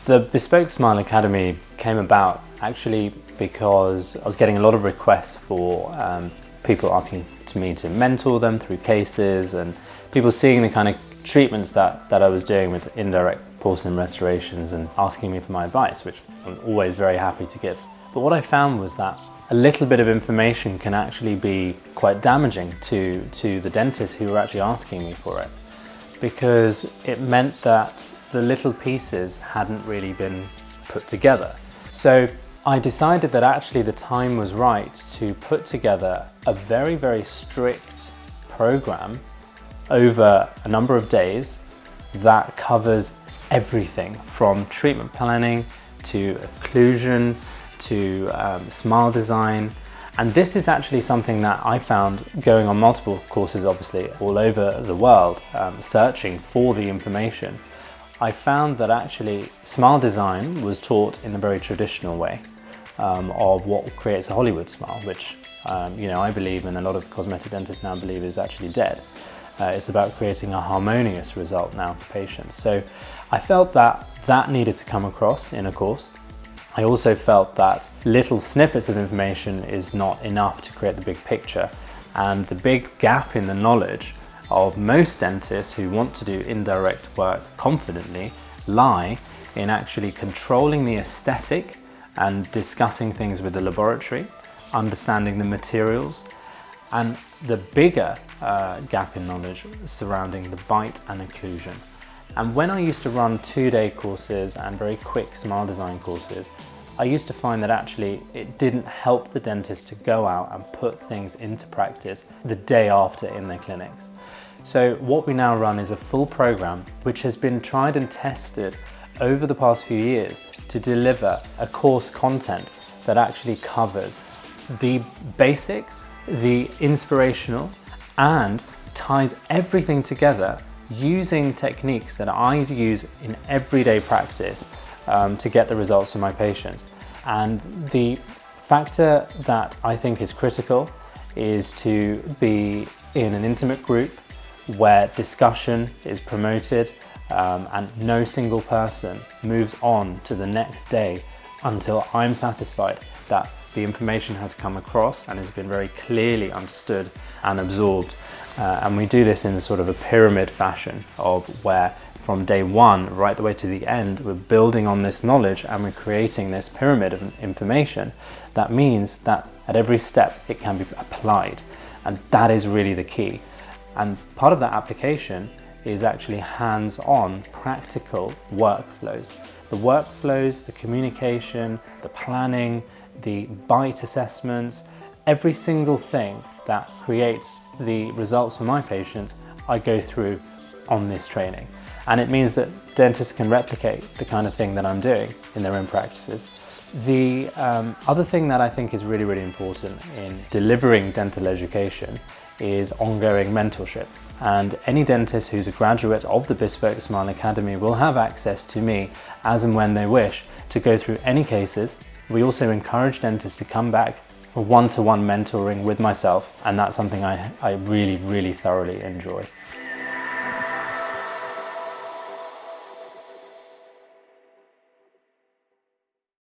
The Bespoke Smile Academy came about actually because I was getting a lot of requests for people asking me to mentor them through cases, and people seeing the kind of treatments that I was doing with indirect porcelain restorations and asking me for my advice, which I'm always very happy to give. But what I found was that a little bit of information can actually be quite damaging to the dentists who were actually asking me for it, because it meant that the little pieces hadn't really been put together. So I decided that actually the time was right to put together a very, very strict program over a number of days that covers everything from treatment planning to occlusion to smile design. And this is actually something that I found going on multiple courses, obviously all over the world, searching for the information. I found that actually smile design was taught in a very traditional way of what creates a Hollywood smile, which I believe, and a lot of cosmetic dentists now believe, is actually dead. It's about creating a harmonious result now for patients. So I felt that that needed to come across in a course. I also felt that little snippets of information is not enough to create the big picture, and the big gap in the knowledge of most dentists who want to do indirect work confidently lie in actually controlling the aesthetic and discussing things with the laboratory, understanding the materials, and the bigger gap in knowledge surrounding the bite and occlusion. And when I used to run 2-day courses and very quick smile design courses, I used to find that actually it didn't help the dentist to go out and put things into practice the day after in their clinics. So what we now run is a full program which has been tried and tested over the past few years to deliver a course content that actually covers the basics, the inspirational, and ties everything together using techniques that I use in everyday practice to get the results for my patients. And the factor that I think is critical is to be in an intimate group where discussion is promoted and no single person moves on to the next day until I'm satisfied that the information has come across and has been very clearly understood and absorbed. And we do this in a sort of a pyramid fashion of where from day one right the way to the end we're building on this knowledge and we're creating this pyramid of information. That means that at every step it can be applied, and that is really the key. And part of that application is actually hands-on practical workflows. The workflows, the communication, the planning, the bite assessments, every single thing that creates the results for my patients, I go through on this training. And it means that dentists can replicate the kind of thing that I'm doing in their own practices. The other thing that I think is really, really important in delivering dental education is ongoing mentorship. And any dentist who's a graduate of the Bespoke Smile Academy will have access to me as and when they wish to go through any cases. We also encourage dentists to come back for one-to-one mentoring with myself, and that's something I really, really thoroughly enjoy.